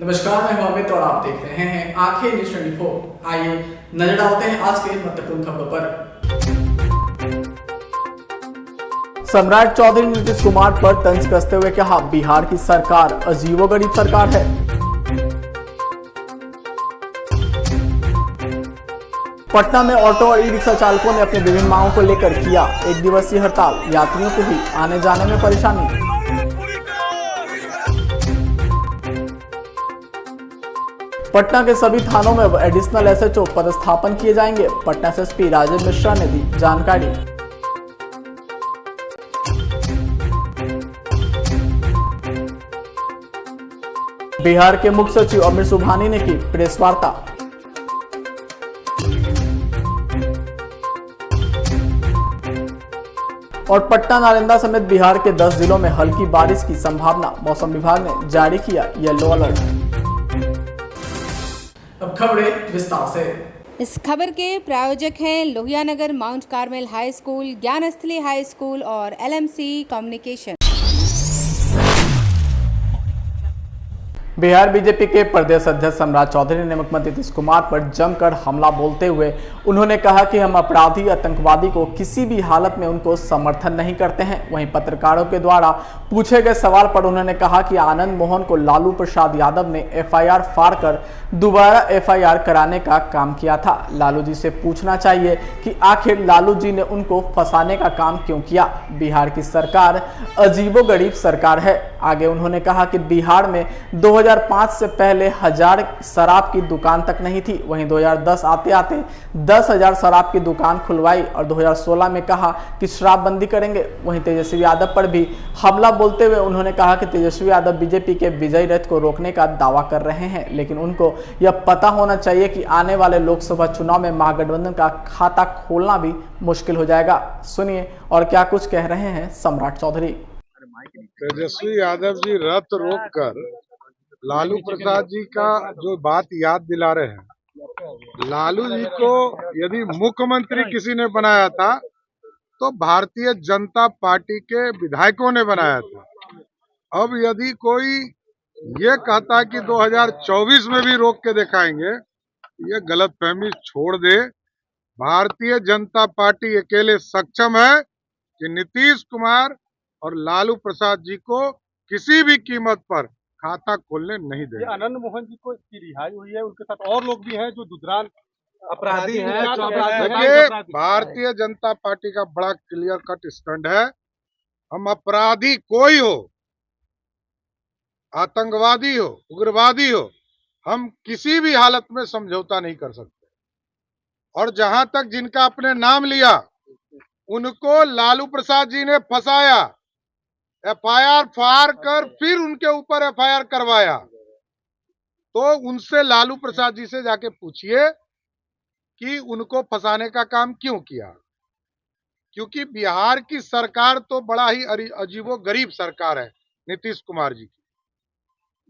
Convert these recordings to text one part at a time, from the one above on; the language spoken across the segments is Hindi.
नमस्कार, मैं हूं अमित और आप देख रहे हैं आंखें न्यूज 24। आइए नजर डालते हैं आज के महत्वपूर्ण खबरों पर। सम्राट चौधरी ने नीतीश कुमार पर तंज कसते हुए कहा, बिहार की सरकार अजीबोगरीब सरकार है। पटना में ऑटो और ई रिक्शा चालकों ने अपनी विभिन्न मांगों को लेकर किया एक दिवसीय हड़ताल। यात्रियों को भी आने जाने में परेशानी। पटना के सभी थानों में एडिशनल एसएचओ पदस्थापन किए जाएंगे। पटना से एसपी राजेश मिश्रा ने दी जानकारी। बिहार के मुख्य सचिव अमित सुबहानी ने की प्रेस वार्ता। और पटना नालंदा समेत बिहार के 10 जिलों में हल्की बारिश की संभावना। मौसम विभाग ने जारी किया येलो अलर्ट। अब खबरें विस्तार से। इस खबर के प्रायोजक हैं Lohia Nagar mount Carmel high school, Gyansthali high school और एलएमसी कम्युनिकेशन। बिहार बीजेपी के प्रदेश अध्यक्ष सम्राट चौधरी ने मुख्यमंत्री नीतीश कुमार पर जमकर हमला बोलते हुए उन्होंने कहा कि हम अपराधी आतंकवादी को किसी भी हालत में उनको समर्थन नहीं करते हैं। वहीं पत्रकारों के द्वारा पूछे गए सवाल पर उन्होंने कहा कि आनंद मोहन को लालू प्रसाद यादव ने एफआईआर फाड़ कर दोबारा एफआईआर कराने का काम किया था। लालू जी से पूछना चाहिए कि आखिर लालू जी ने उनको फंसाने का काम क्यों किया। बिहार की सरकार अजीबोगरीब सरकार है। आगे उन्होंने कहा कि बिहार में 2005 से पहले 1000 शराब की दुकान तक नहीं थी। वहीं 2010 आते आते 10,000 शराब की दुकान खुलवाई और 2016 में कहा कि शराबबंदी करेंगे। वहीं तेजस्वी यादव पर भी हमला बोलते हुए उन्होंने कहा कि तेजस्वी यादव बीजेपी के विजय रथ को रोकने का दावा कर रहे हैं, लेकिन उनको यह पता होना चाहिए कि आने वाले लोकसभा चुनाव में महागठबंधन का खाता खोलना भी मुश्किल हो जाएगा। सुनिए और क्या कुछ कह रहे हैं सम्राट चौधरी। तेजस्वी यादव जी रथ रोककर लालू प्रसाद जी का जो बात याद दिला रहे हैं। लालू जी को यदि मुख्यमंत्री किसी ने बनाया था तो भारतीय जनता पार्टी के विधायकों ने बनाया था। अब यदि कोई ये कहता कि 2024 में भी रोक के दिखाएंगे, ये गलतफहमी छोड़ दे। भारतीय जनता पार्टी अकेले सक्षम है कि नीतीश कुमार और लालू प्रसाद जी को किसी भी कीमत पर खाता खोलने नहीं देंगे। आनंद मोहन जी को इसकी रिहाई हुई है, उनके साथ और लोग भी हैं जो दुधरान अपराधी हैं। भारतीय जनता पार्टी का बड़ा क्लियर कट स्टैंड है। हम अपराधी कोई हो, आतंकवादी हो, उग्रवादी हो, हम किसी भी हालत में समझौता नहीं कर सकते। और जहां तक जिनका आपने नाम लिया, उनको लालू प्रसाद जी ने फंसाया, एफआईआर फाड़ कर फिर उनके ऊपर एफआईआर करवाया। तो उनसे लालू प्रसाद जी से जाके पूछिए कि उनको फंसाने का काम क्यों किया। क्योंकि बिहार की सरकार तो बड़ा ही अजीबोगरीब सरकार है नीतीश कुमार जी की।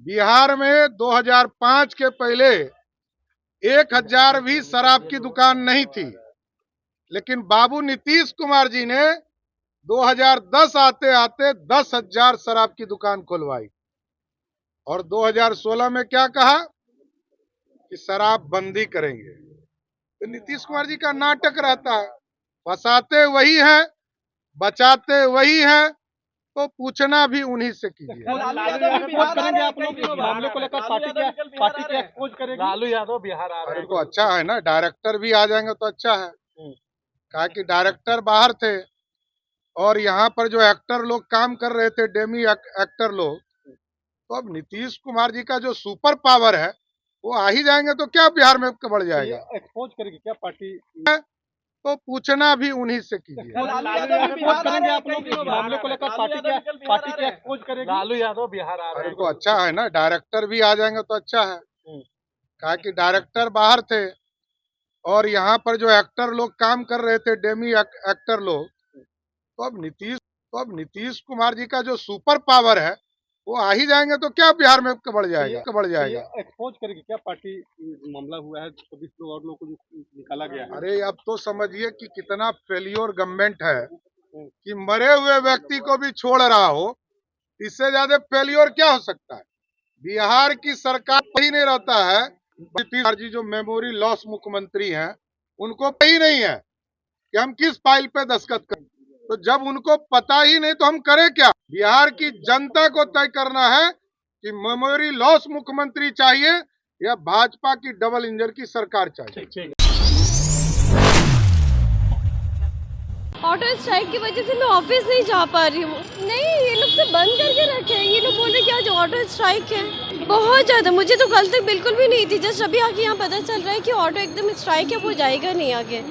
बिहार में 2005 के पहले 1000 भी शराब की दुकान नहीं थी, लेकिन बाबू नीतीश कुमार जी ने 2010 आते आते 10,000 शराब की दुकान खुलवाई। और 2016 में क्या कहा कि शराब बंदी करेंगे। तो नीतीश कुमार जी का नाटक रहता है, फंसाते वही हैं, बचाते वही हैं। तो पूछना भी उन्हीं से कीजिए। मामले को लेकर पार्टी के एक्सपोज करेगी। लालू यादव बिहार आ रहे हैं तो अच्छा है ना, डायरेक्टर भी आ जाएंगे तो अच्छा है। कहा कि डायरेक्टर बाहर थे और यहाँ पर जो एक्टर लोग काम कर रहे थे, डेमी एक्टर लोग, तो अब नीतीश कुमार जी का जो सुपर पावर है वो आ ही जाएंगे तो क्या बिहार में बढ़ जाएगा। एक्सपोज करेगी क्या पार्टी? तो पूछना भी उन्हीं से कीजिए। मामले को लेकर पार्टी के एक्सपोज करेगी। लालू यादव बिहार आ रहे हैं तो अच्छा है ना, डायरेक्टर भी आ जाएंगे तो अच्छा है। कहा कि डायरेक्टर बाहर थे और यहाँ पर जो एक्टर लोग काम कर रहे थे, डेमी एक्टर लोग, तो अब नीतीश कुमार जी का जो सुपर पावर है वो आ ही जाएंगे तो क्या बिहार में बढ़ जाएगा। एक्सपोज करेगी क्या पार्टी? मामला हुआ है, 24 लोग और लोगों को निकाला गया है। अरे अब तो समझिए कि कितना फेलियर गवर्नमेंट है कि मरे हुए व्यक्ति को भी छोड़ रहा हो। इससे ज्यादा फेलियर क्या हो सकता है। बिहार की सरकार ही नहीं रहता है। नीतीश जी जो मेमोरी लॉस मुख्यमंत्री हैं, उनको पता ही नहीं है कि हम किस फाइल पे दस्तखत करें। तो जब उनको पता ही नहीं तो हम करें क्या? बिहार की जनता को तय करना है कि मेमोरी लॉस मुख्यमंत्री चाहिए या भाजपा की डबल इंजन की सरकार चाहिए। ऑटो स्ट्राइक की वजह से मैं ऑफिस नहीं जा पा रही हूँ। नहीं, ये लोग सब बंद करके रखे हैं। ये लोग बोल रहे कि आज ऑटो स्ट्राइक है। बहुत ज़्यादा, मुझे तो कल तक बिल्कुल भी नहीं थी। जस्ट अभी आके यहाँ पता चल रहा है कि ऑटो एकदम स्ट्राइक है, वो जाएगा नहीं आगे।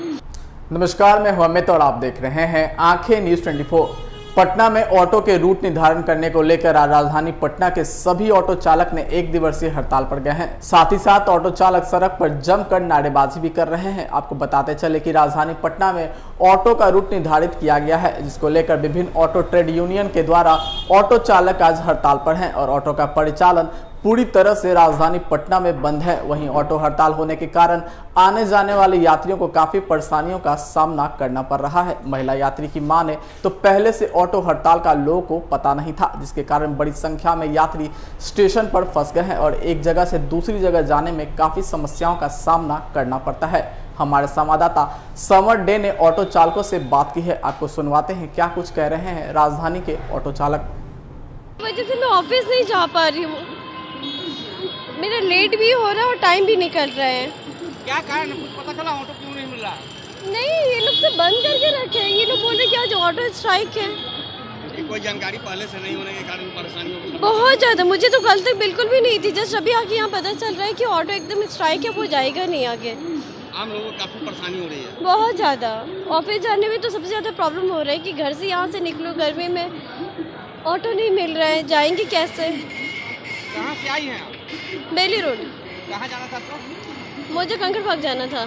नमस्कार, मैं हूं अमित और आप देख रहे हैं आंखें न्यूज 24। पटना में ऑटो के रूट निर्धारण करने को लेकर आज राजधानी पटना के सभी ऑटो चालक ने एक दिवसीय हड़ताल पर गए हैं। साथ ही साथ ऑटो चालक सड़क पर जमकर नारेबाजी भी कर रहे हैं। आपको बताते चले कि राजधानी पटना में ऑटो का रूट निर्धारित किया गया है, जिसको लेकर विभिन्न ऑटो ट्रेड यूनियन के द्वारा ऑटो चालक आज हड़ताल पर हैं और ऑटो का परिचालन पूरी तरह से राजधानी पटना में बंद है। वहीं ऑटो हड़ताल होने के कारण आने जाने वाले यात्रियों को काफी परेशानियों का सामना करना पड़ रहा है। महिला यात्री की माने तो पहले से ऑटो हड़ताल का लोगों को पता नहीं था, जिसके कारण बड़ी संख्या में यात्री स्टेशन पर फंस गए हैं और एक जगह से दूसरी जगह जाने में काफी समस्याओं का सामना करना पड़ता है। हमारे संवाददाता समर डे ने ऑटो चालकों से बात की है। आपको सुनवाते हैं क्या कुछ कह रहे हैं राजधानी के ऑटो चालक। वजह से मैं ऑफिस नहीं जा पा रही हूँ। मेरा लेट भी हो रहा है और टाइम भी निकल रहा है। क्या कारण है, कुछ पता चला ऑटो क्यों नहीं मिल रहा? नहीं, ये लोग सब बंद करके रखे हैं। ये लोग बोल रहे कि आज ऑटो स्ट्राइक है। कोई जानकारी पहले से नहीं होने के कारण परेशानी होगी? बहुत ज़्यादा, मुझे तो कल तक बिल्कुल भी नहीं थी। जस्ट अभी आके यहाँ पता चल रहा है कि ऑटो एकदम स्ट्राइक है, वो जाएगा नहीं आगे। आम लोगों को काफी परेशानी हो रही है। बहुत ज़्यादा, ऑफिस जाने में तो सबसे ज़्यादा प्रॉब्लम हो रहा है कि घर से यहाँ से निकलो गर्मी में, ऑटो नहीं मिल रहा है, जाएंगे कैसे? कहाँ से आई हैं आप? बेली रोड। कहाँ जाना था आपको? मुझे कंकड़ बाग जाना था।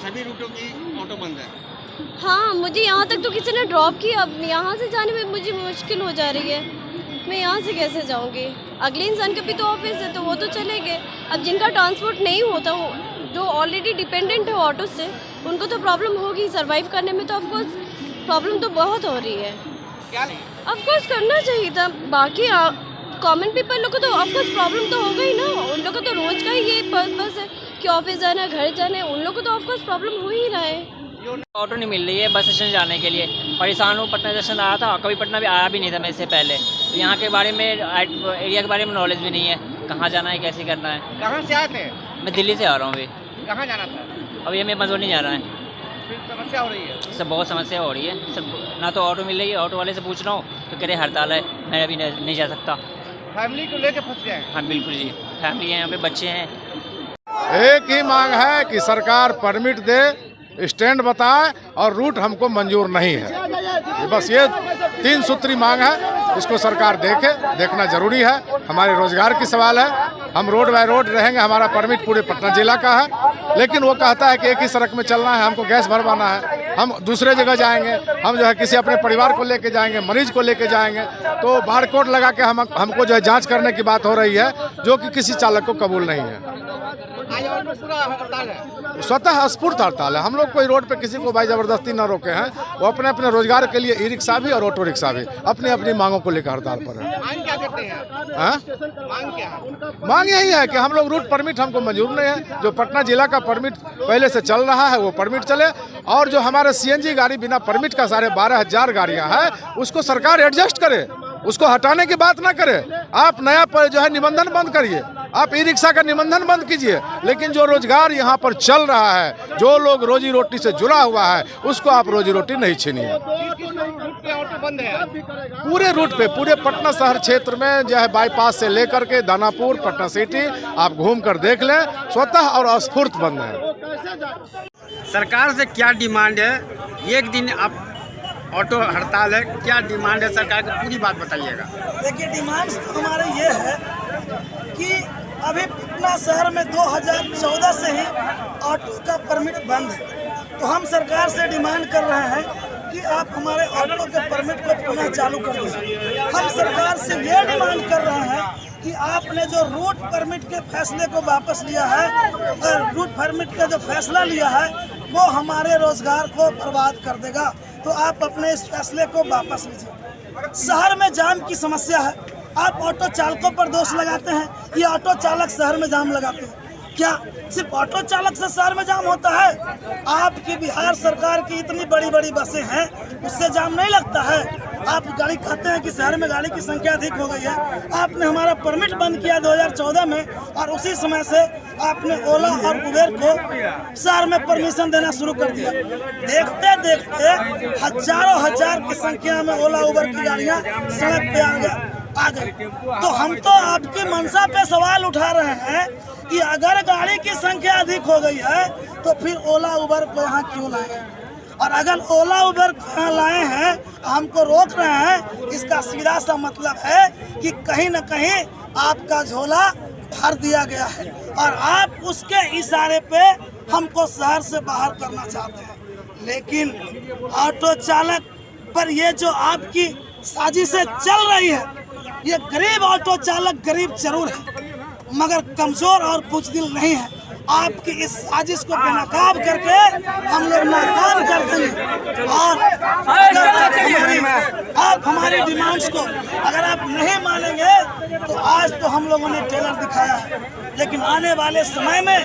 सभी रूटों की ऑटो बंद है। हाँ, मुझे यहाँ तक तो किसी ने ड्रॉप किया। अब यहाँ से जाने में मुझे मुश्किल हो जा रही है। मैं यहाँ से कैसे जाऊँगी? अगले इंसान का भी तो ऑफिस है, तो वो तो चले गए। अब जिनका ट्रांसपोर्ट नहीं होता, जो ऑलरेडी डिपेंडेंट है ऑटो से, उनको तो प्रॉब्लम होगी सर्वाइव करने में। तो ऑफकोर्स प्रॉब्लम तो बहुत हो रही है। क्या ऑफकोर्स करना चाहिए था। बाकी कॉमन पीपल लोग को तो ऑफकोर्स प्रॉब्लम तो होगा ही ना। उन लोग को तो रोज का ही ये पर्पस है कि ऑफिस जाना, घर जाना है। उन लोग को तो ऑफकोर्स प्रॉब्लम हो ही रहा है। ऑटो नहीं मिल रही है बस स्टेशन जाने के लिए। परेशान हूँ। पटना स्टेशन आया था, कभी पटना भी आया भी नहीं था मैं इससे पहले। तो यहाँ के बारे में, एरिया के बारे में नॉलेज भी नहीं है, कहाँ जाना है, कैसे करना है। कहाँ से आए थे? मैं दिल्ली से आ रहा हूँ अभी। कहाँ जाना था? अभी हमें मधुबनी जा रहा है। फिर समस्या हो रही है। सब बहुत समस्या हो रही है। सब ना तो ऑटो मिल रही है। ऑटो वाले से पूछ रहा हूँ तो कह रहे हड़ताल है, मैं अभी नहीं जा सकता। फैमिली को लेकर फंस गए? हाँ बिल्कुल जी, फैमिली है, यहाँ पे बच्चे हैं। एक ही मांग है कि सरकार परमिट दे, स्टैंड बताए और रूट हमको मंजूर नहीं है। बस ये 3 सूत्री मांग है, इसको सरकार देखना जरूरी है। हमारे रोजगार की सवाल है। हम रोड बाय रोड रहेंगे, हमारा परमिट पूरे पटना जिला का है, लेकिन वो कहता है कि एक ही सड़क में चलना है, हमको गैस भरवाना है, हम दूसरे जगह जाएंगे, हम जो है किसी अपने परिवार को लेके जाएंगे, मरीज को लेके जाएंगे, तो बारकोड लगा के हमको जो है जाँच करने की बात हो रही है, जो कि किसी चालक को कबूल नहीं है। आज ऑटो पूरा हड़ताल है। स्वतः स्फूर्त हड़ताल है। हम लोग कोई रोड पे किसी को भाई जबरदस्ती न रोके हैं। वो अपने अपने रोजगार के लिए ई रिक्शा भी और ऑटो रिक्शा भी अपनी अपनी मांगों को लेकर हड़ताल पर है। मांग क्या करते हैं? मांग क्या है? मांग यही है कि हम लोग रूट परमिट हमको मंजूर नहीं है। जो पटना जिला का परमिट पहले से चल रहा है वो परमिट चले, और जो हमारे CNG गाड़ी बिना परमिट का 12,500 गाड़ियाँ हैं, उसको सरकार एडजस्ट करे, उसको हटाने की बात ना करे। आप नया पर जो है निबंधन बंद करिए, आप ई रिक्शा का निबंधन बंद कीजिए, लेकिन जो रोजगार यहाँ पर चल रहा है, जो लोग रोजी रोटी से जुड़ा हुआ है, उसको आप रोजी रोटी नहीं छीनिए। ऑटो बंद है पूरे रूट पे, पूरे पटना शहर क्षेत्र में जो है बाईपास से लेकर के दानापुर, पटना सिटी, आप घूम कर देख लें, स्वतः और स्फूर्त बंद है। सरकार से क्या डिमांड है? एक दिन आप ऑटो हड़ताल है, क्या डिमांड है सरकार की? पूरी बात बताइएगा। देखिए, डिमांड्स तो हमारे ये है कि अभी पटना शहर में 2014 से ही ऑटो का परमिट बंद है। तो हम सरकार से डिमांड कर रहे हैं कि आप हमारे ऑटो के परमिट को पुनः चालू कर दीजिए। हम सरकार से ये डिमांड कर रहे हैं कि आपने जो रूट परमिट के फैसले को वापस लिया है, रूट परमिट का जो फैसला लिया है वो हमारे रोजगार को बर्बाद कर देगा। तो आप अपने इस फैसले को वापस लीजिए। शहर में जाम की समस्या है, आप ऑटो चालकों पर दोष लगाते हैं, ये ऑटो चालक शहर में जाम लगाते हैं। क्या सिर्फ ऑटो चालक से शहर में जाम होता है? आपकी बिहार सरकार की इतनी बड़ी बड़ी बसें हैं, उससे जाम नहीं लगता है। आप गाड़ी कहते हैं कि शहर में गाड़ी की संख्या अधिक हो गई है। आपने हमारा परमिट बंद किया 2014 में, और उसी समय से आपने ओला और उबेर को शहर में परमिशन देना शुरू कर दिया। देखते देखते हजारों हजार की संख्या में ओला उबर की गाड़ियां सड़क पे आ गई। तो हम तो आपकी मंशा पे सवाल उठा रहे हैं कि अगर गाड़ी की संख्या अधिक हो गई है तो फिर ओला उबर को यहाँ क्यों लाए हैं? और अगर ओला उबर यहाँ लाए हैं, हमको रोक रहे हैं, इसका सीधा सा मतलब है कि कहीं न कहीं आपका झोला भर दिया गया है और आप उसके इशारे पे हमको शहर से बाहर करना चाहते हैं। लेकिन ऑटो चालक पर ये जो आपकी साजिशें चल रही है, ये गरीब ऑटो चालक गरीब जरूर है मगर कमजोर और बुजदिल नहीं है। आपकी इस साजिश को बेनकाब करके हम लोग नाकाम कर देंगे। और अगर आप हमारी डिमांड्स को अगर आप नहीं मानेंगे तो आज तो हम लोगों ने टेलर दिखाया है, लेकिन आने वाले समय में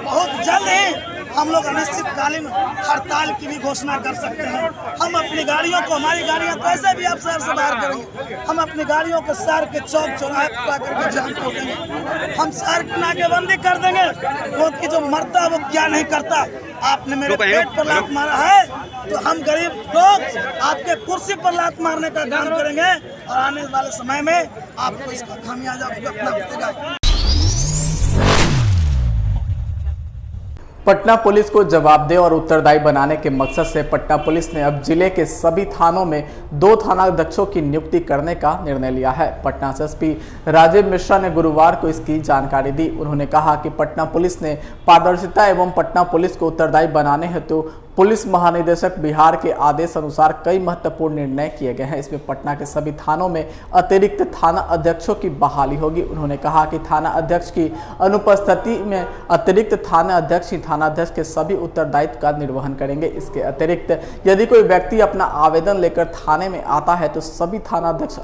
बहुत जल्द ही हम लोग अनिश्चितकालीन हड़ताल की भी घोषणा कर सकते हैं। हम अपनी गाड़ियों को, हमारी गाड़ियां तो ऐसे भी आप शहर से बाहर करेंगे, हम अपनी गाड़ियों को शहर के चौक चौराहे पकड़ा करके जाम कर देंगे। हम शहर की नाकेबंदी कर देंगे, क्योंकि जो मरता वो क्या नहीं करता। आपने मेरे पेट पर लात मारा है तो हम गरीब लोग आपके कुर्सी पर लात मारने का काम करेंगे और आने वाले समय में आपको इसका खामियाजा भुगतना पड़ेगा। पटना पुलिस को जवाबदेह और उत्तरदायी बनाने के मकसद से पटना पुलिस ने अब जिले के सभी थानों में 2 थानाध्यक्षों की नियुक्ति करने का निर्णय लिया है। पटना एसपी राजीव मिश्रा ने गुरुवार को इसकी जानकारी दी। उन्होंने कहा कि पटना पुलिस ने पारदर्शिता एवं पटना पुलिस को उत्तरदायी बनाने हेतु पुलिस महानिदेशक बिहार के आदेश अनुसार कई महत्वपूर्ण निर्णय किए गए हैं। इसमें पटना के सभी थानों में अतिरिक्त थाना अध्यक्षों की बहाली होगी। उन्होंने कहा कि थाना अध्यक्ष की अनुपस्थिति में अतिरिक्त थाना अध्यक्ष ही थाना अध्यक्ष के सभी उत्तरदायित्व का निर्वहन करेंगे। इसके अतिरिक्त यदि कोई व्यक्ति अपना आवेदन लेकर थाने में आता है तो सभी थाना अध्यक्ष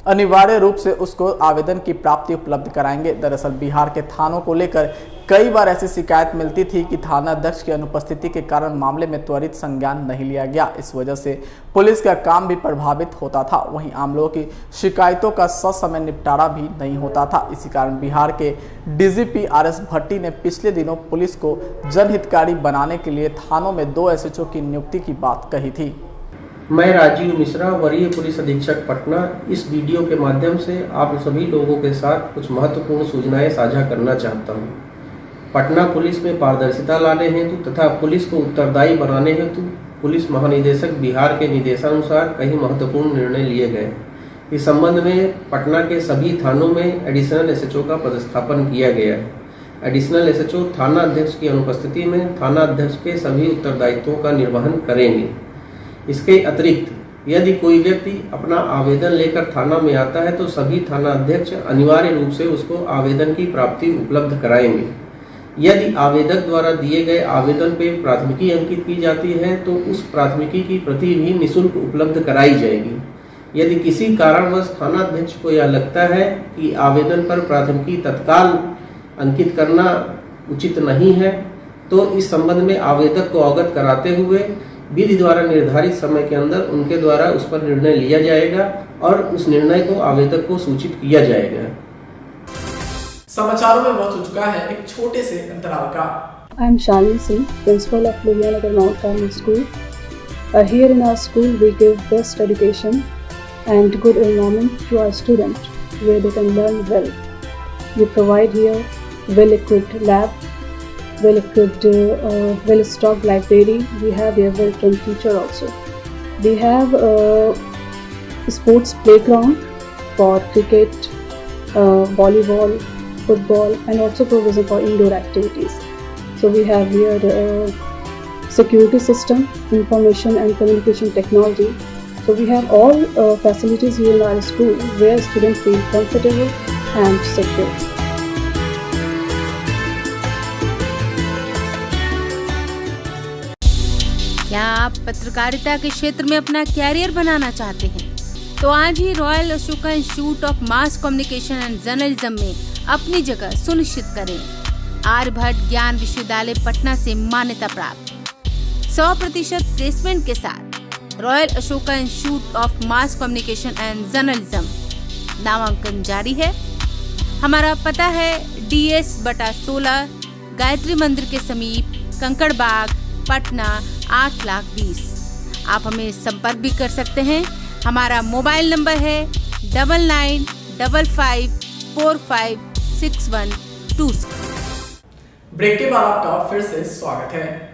अनिवार्य रूप से उसको आवेदन की प्राप्ति उपलब्ध कराएंगे। दरअसल बिहार के थानों को लेकर कई बार ऐसी शिकायत मिलती थी कि थाना अध्यक्ष की अनुपस्थिति के कारण मामले में त्वरित संज्ञान नहीं लिया गया। इस वजह से पुलिस का काम भी प्रभावित होता था, वहीं आम लोगों की शिकायतों का ससमय निपटारा भी नहीं होता था। इसी कारण बिहार के डीजीपी RS भट्टी ने पिछले दिनों पुलिस को जनहितकारी बनाने के लिए थानों में 2 SHO की नियुक्ति की बात कही थी। मैं राजीव मिश्रा, वरीय पुलिस अधीक्षक पटना, इस वीडियो के माध्यम से आप सभी लोगों के साथ कुछ महत्वपूर्ण सूचनाएं साझा करना चाहता हूं। पटना पुलिस में पारदर्शिता लाने हेतु तथा पुलिस को उत्तरदायी बनाने हेतु पुलिस महानिदेशक बिहार के निर्देशानुसार कई महत्वपूर्ण निर्णय लिए गए। इस संबंध में पटना के सभी थानों में एडिशनल SHO का पदस्थापन किया गया है। एडिशनल SHO थाना अध्यक्ष की अनुपस्थिति में थाना अध्यक्ष के सभी उत्तरदायित्वों का निर्वहन करेंगे। इसके अतिरिक्त यदि कोई व्यक्ति अपना आवेदन लेकर थाना में आता है तो सभी थाना अध्यक्ष अनिवार्य रूप से उसको आवेदन की प्राप्ति उपलब्ध कराएंगे। यदि आवेदक द्वारा दिए गए आवेदन पे प्राथमिकी अंकित की जाती है तो उस प्राथमिकी की प्रति भी निःशुल्क उपलब्ध कराई जाएगी। यदि किसी कारणवश थाना अध्यक्ष को यह लगता है कि आवेदन पर प्राथमिकी तत्काल अंकित करना उचित नहीं है तो इस संबंध में आवेदक को अवगत कराते हुए विधि द्वारा निर्धारित समय के अंदर उनके द्वारा उस पर निर्णय लिया जाएगा और उस निर्णय को आवेदक को सूचित किया जाएगा। समाचारों में वक्त हो चुका है एक छोटे से अंतराल का। I am Shalini Singh, principal of Lohiyanagar Mount Carmel School. Here in our school we give best education and good environment to our students where they can learn well. We provide here well-equipped lab, well-equipped, well-stocked library. We have here well-trained teacher also. We have a sports playground for cricket, volleyball, football, and also provision for indoor activities. So we have here security system, information and communication technology. So we have all facilities here in our school where students feel comfortable and secure. क्या आप पत्रकारिता के क्षेत्र में अपना कैरियर बनाना चाहते हैं? तो तो आज ही royal Ashoka institute of mass communication and journalism में अपनी जगह सुनिश्चित करें। आर्यभट्ट ज्ञान विश्वविद्यालय पटना से मान्यता प्राप्त 100% प्लेसमेंट के साथ royal Ashoka institute of mass communication and journalism नामांकन जारी है। हमारा पता है DS/16 गायत्री मंदिर के समीप कंकड़ बाग पटना 8,20,000। आप हमें संपर्क भी कर सकते हैं। हमारा मोबाइल नंबर है 9955456126। ब्रेक के बाद आपका फिर से स्वागत है।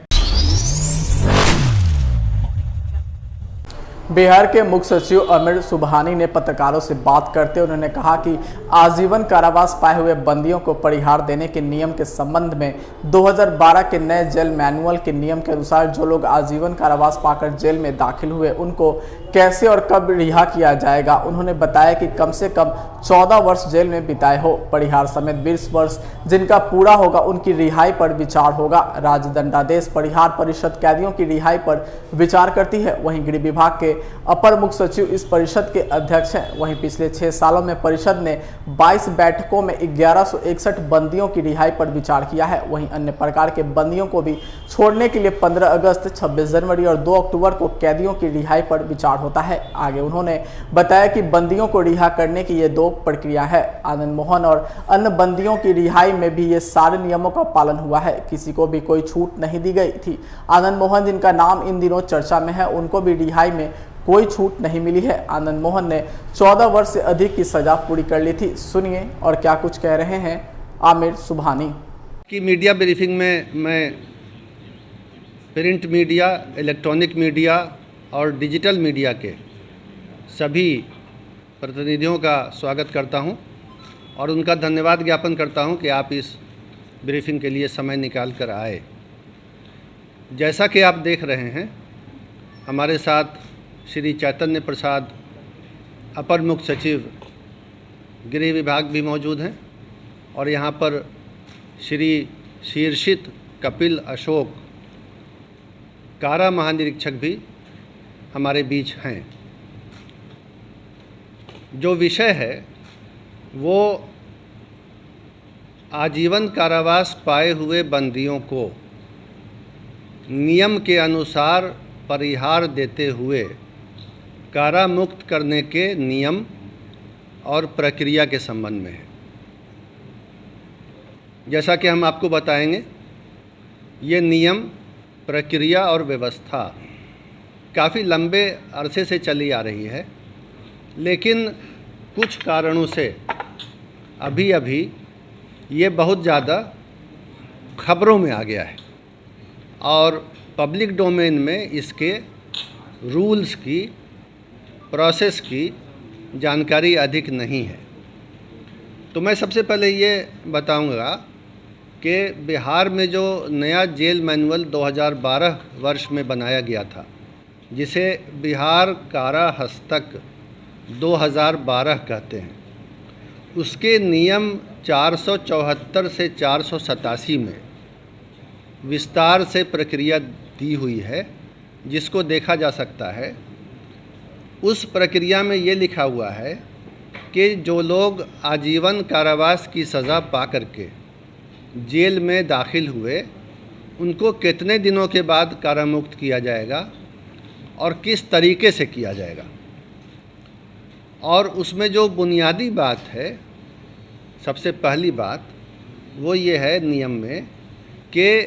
बिहार के मुख्य सचिव अमिर सुबहानी ने पत्रकारों से बात करते हुए उन्होंने कहा कि आजीवन कारावास पाए हुए बंदियों को परिहार देने के नियम के संबंध में 2012 के नए जेल मैनुअल के नियम के अनुसार जो लोग आजीवन कारावास पाकर जेल में दाखिल हुए उनको कैसे और कब रिहा किया जाएगा। उन्होंने बताया कि कम से कम 14 वर्ष जेल में बिताए हो परिहार समेत 20 वर्ष जिनका पूरा होगा उनकी रिहाई पर विचार होगा। राज्य दंडादेश परिहार परिषद कैदियों की रिहाई पर विचार करती है। वहीं गृह विभाग के अपर मुख्य सचिव इस परिषद के अध्यक्ष हैं। वहीं पिछले 6 सालों में परिषद ने 22 बैठकों में 1161 बंदियों की रिहाई पर विचार किया है। वहीं अन्य प्रकार के बंदियों को भी छोड़ने के लिए 15 अगस्त, 26 जनवरी और 2 अक्टूबर को कैदियों की रिहाई पर विचार होता है। आगे उन्होंने बताया कि बंदियों को रिहा करने की ये 2 प्रक्रिया है। आनंद मोहन और अन्य बंदियों की रिहाई में भी ये सारे नियमों का पालन हुआ है। किसी को भी कोई छूट नहीं दी गई थी। आनंद मोहन जिनका नाम इन दिनों चर्चा में है उनको भी रिहाई में कोई छूट नहीं मिली है। आनंद मोहन ने 14 वर्ष से अधिक की सजा पूरी कर ली थी। सुनिए और क्या कुछ कह रहे हैं आमिर सुबहानी। कि मीडिया ब्रीफिंग में मैं प्रिंट मीडिया, इलेक्ट्रॉनिक मीडिया और डिजिटल मीडिया के सभी प्रतिनिधियों का स्वागत करता हूं और उनका धन्यवाद ज्ञापन करता हूं कि आप इस ब्रीफिंग के लिए समय निकाल कर आए। जैसा कि आप देख रहे हैं हमारे साथ श्री चैतन्य प्रसाद अपर मुख्य सचिव गृह विभाग भी मौजूद हैं और यहाँ पर श्री शीर्षित कपिल अशोक कारा महानिरीक्षक भी हमारे बीच हैं। जो विषय है वो आजीवन कारावास पाए हुए बंदियों को नियम के अनुसार परिहार देते हुए कारा मुक्त करने के नियम और प्रक्रिया के संबंध में है। जैसा कि हम आपको बताएंगे ये नियम, प्रक्रिया और व्यवस्था काफ़ी लंबे अरसे से चली आ रही है, लेकिन कुछ कारणों से अभी अभी ये बहुत ज़्यादा खबरों में आ गया है और पब्लिक डोमेन में इसके रूल्स की, प्रोसेस की जानकारी अधिक नहीं है। तो मैं सबसे पहले ये बताऊंगा कि बिहार में जो नया जेल मैनुअल 2012 वर्ष में बनाया गया था, जिसे बिहार कारा हस्तक 2012 कहते हैं, उसके नियम 474 से 487 में विस्तार से प्रक्रिया दी हुई है, जिसको देखा जा सकता है। उस प्रक्रिया में ये लिखा हुआ है कि जो लोग आजीवन कारावास की सज़ा पा करके जेल में दाखिल हुए उनको कितने दिनों के बाद कारामुक्त किया जाएगा और किस तरीके से किया जाएगा। और उसमें जो बुनियादी बात है, सबसे पहली बात वो ये है नियम में कि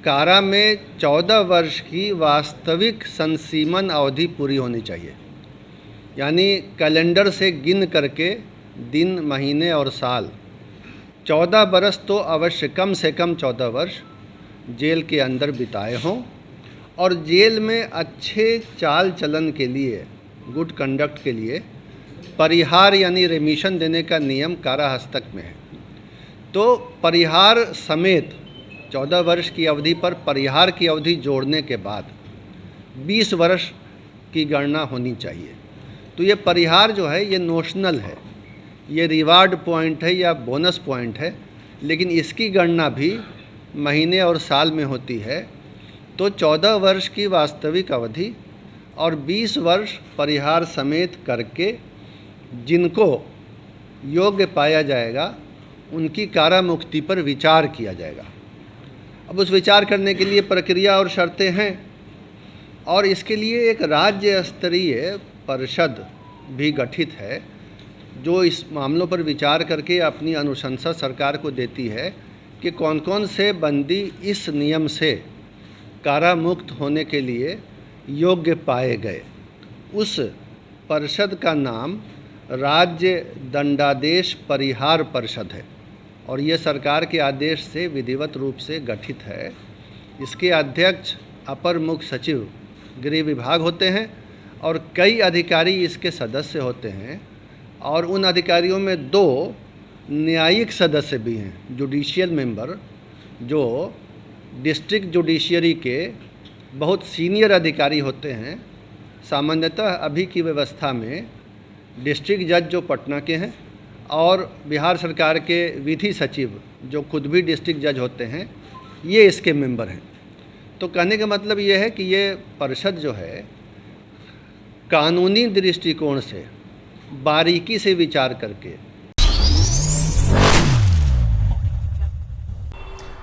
कारा में 14 वर्ष की वास्तविक संसीमन अवधि पूरी होनी चाहिए। यानी कैलेंडर से गिन करके दिन, महीने और साल 14 बरस तो अवश्य कम से कम 14 वर्ष जेल के अंदर बिताए हों और जेल में अच्छे चाल चलन के लिए, गुड कंडक्ट के लिए परिहार यानी रेमिशन देने का नियम कारा हस्तक में है। तो परिहार समेत 14 वर्ष की अवधि पर परिहार की अवधि जोड़ने के बाद 20 वर्ष की गणना होनी चाहिए। तो ये परिहार जो है ये नोशनल है, ये रिवार्ड पॉइंट है या बोनस पॉइंट है, लेकिन इसकी गणना भी महीने और साल में होती है। तो 14 वर्ष की वास्तविक अवधि और 20 वर्ष परिहार समेत करके जिनको योग्य पाया जाएगा उनकी कारामुक्ति पर विचार किया जाएगा। अब उस विचार करने के लिए प्रक्रिया और शर्तें हैं और इसके लिए एक राज्य स्तरीय परिषद भी गठित है जो इस मामलों पर विचार करके अपनी अनुशंसा सरकार को देती है कि कौन कौन से बंदी इस नियम से कारामुक्त होने के लिए योग्य पाए गए। उस परिषद का नाम राज्य दंडादेश परिहार परिषद है और ये सरकार के आदेश से विधिवत रूप से गठित है। इसके अध्यक्ष अपर मुख्य सचिव गृह विभाग होते हैं और कई अधिकारी इसके सदस्य होते हैं और उन अधिकारियों में 2 न्यायिक सदस्य भी हैं, जुडिशियल मेंबर, जो डिस्ट्रिक्ट जुडिशियरी के बहुत सीनियर अधिकारी होते हैं। सामान्यतः अभी की व्यवस्था में डिस्ट्रिक्ट जज जो पटना के हैं और बिहार सरकार के विधि सचिव जो खुद भी डिस्ट्रिक्ट जज होते हैं, ये इसके मेंबर हैं। तो कहने का मतलब ये है कि ये परिषद जो है कानूनी दृष्टिकोण से बारीकी से विचार करके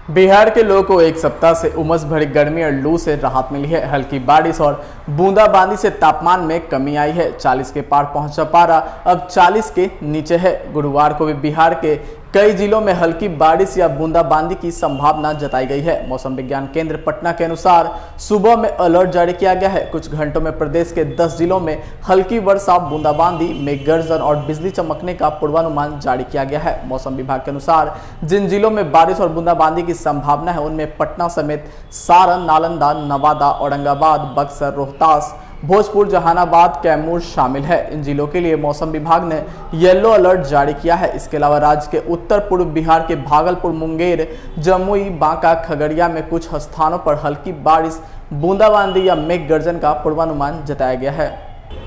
बिहार के लोगों को एक सप्ताह से उमस भरी गर्मी और लू से राहत मिली है। हल्की बारिश और बूंदाबांदी से तापमान में कमी आई है। 40 के पार पहुंचा पारा अब 40 के नीचे है। गुरुवार को भी बिहार के कई जिलों में हल्की बारिश या बूंदाबांदी की संभावना जताई गई है। मौसम विज्ञान केंद्र पटना के अनुसार सुबह में अलर्ट जारी किया गया है। कुछ घंटों में प्रदेश के 10 जिलों में हल्की वर्षा, बूंदाबांदी, मेघ गर्जन और बिजली चमकने का पूर्वानुमान जारी किया गया है। मौसम विभाग के अनुसार जिन जिलों में बारिश और बूंदाबांदी की संभावना है उनमें पटना समेत सारण, नालंदा, नवादा, औरंगाबाद, बक्सर, रोहतास, भोजपुर, जहानाबाद, कैमूर शामिल है। इन जिलों के लिए मौसम विभाग ने येलो अलर्ट जारी किया है। इसके अलावा राज्य के उत्तर पूर्व बिहार के भागलपुर, मुंगेर, जमुई, बांका, खगड़िया में कुछ स्थानों पर हल्की बारिश, बूंदाबांदी या मेघ गर्जन का पूर्वानुमान जताया गया है।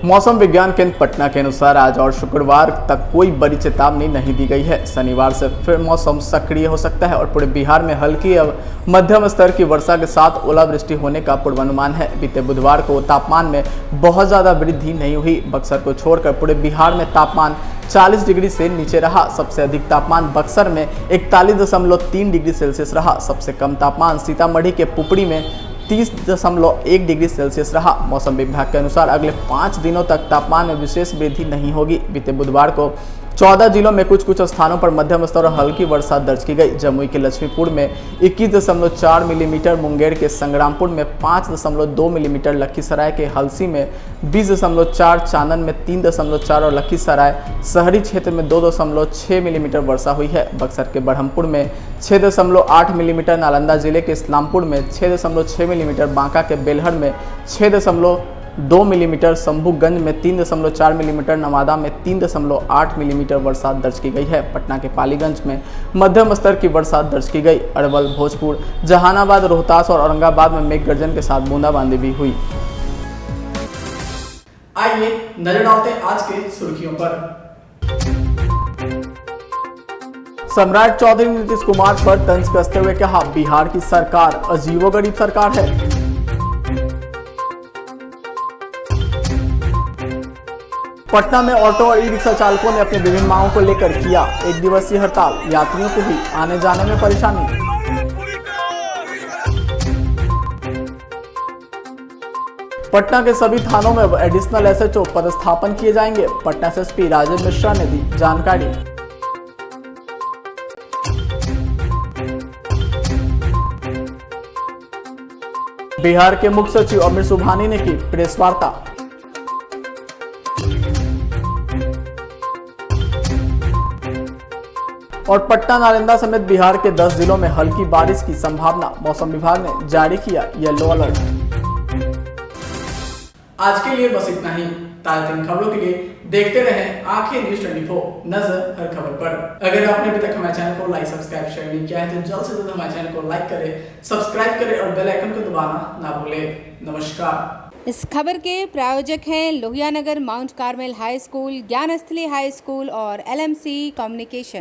मौसम विज्ञान केंद्र पटना के अनुसार आज और शुक्रवार तक कोई बड़ी चेतावनी नहीं दी गई है। शनिवार से फिर मौसम सक्रिय हो सकता है और पूरे बिहार में हल्की और मध्यम स्तर की वर्षा के साथ ओलावृष्टि होने का पूर्वानुमान है। बीते बुधवार को तापमान में बहुत ज़्यादा वृद्धि नहीं हुई। बक्सर को छोड़कर पूरे बिहार में तापमान 40 डिग्री से नीचे रहा। सबसे अधिक तापमान बक्सर में 41.3 डिग्री सेल्सियस रहा। सबसे कम तापमान सीतामढ़ी के पुपड़ी में 30.1 डिग्री सेल्सियस रहा। मौसम विभाग के अनुसार अगले 5 दिनों तक तापमान में विशेष वृद्धि नहीं होगी। बीते बुधवार को 14 जिलों में कुछ स्थानों पर मध्यम स्तर और हल्की वर्षा दर्ज की गई। जमुई के लक्ष्मीपुर में 21.4 मिलीमीटर, मुंगेर के संग्रामपुर में 5.2 मिलीमीटर, लखीसराय के हलसी में 20.4, चानन में 3.4 और लखीसराय शहरी क्षेत्र में 2.6 मिलीमीटर वर्षा हुई है। बक्सर के बढ़मपुर में 6.8 मिलीमीटर, नालंदा जिले के इस्लामपुर में 6.6 मिलीमीटर, बांका के बेलहर में 6.2 मिलीमीटर, शंभूगंज में 3.4 मिलीमीटर, नवादा में 3.8 मिलीमीटर वर्षा दर्ज की गई है। पटना के पालीगंज में मध्यम स्तर की वर्षा दर्ज की गई। अरवल, भोजपुर, जहानाबाद, रोहतास और औरंगाबाद में मेघ गर्जन के साथ बूंदाबांदी भी हुई। आइए नजर डालते हैं आज के सुर्खियों पर। सम्राट चौधरी ने नीतीश कुमार पर तंज कसते हुए कहा, बिहार की सरकार अजीबोगरीब सरकार है। पटना में ऑटो और ई रिक्शा चालकों ने अपनी विभिन्न मांगों को लेकर किया 1 दिवसीय हड़ताल। यात्रियों को भी आने जाने में परेशानी। पटना के सभी थानों में एडिशनल एसएचओ पदस्थापन किए जाएंगे। पटना एसएसपी राजेश मिश्रा ने दी जानकारी। बिहार के मुख्य सचिव अमित सुबहानी ने की प्रेस वार्ता। और पटना, नालंदा समेत बिहार के 10 जिलों में हल्की बारिश की संभावना। मौसम विभाग ने जारी किया येलो अलर्ट। आज के लिए बस इतना ही। ताज़ा खबरों के लिए देखते रहें आंखें न्यूज़ 24, नजर हर खबर पर। अगर आपने अभी तक हमारे चैनल को लाइक, सब्सक्राइब, शेयर नहीं किया है तो जल्द से जल्द हमारे चैनल को लाइक करें, सब्सक्राइब करें और बेल आइकन को दबाना ना भूलें। नमस्कार। इस खबर के प्रायोजक हैं Lohia Nagar mount Carmel high school, ज्ञान स्थली हाई स्कूल और LMC कम्युनिकेशन।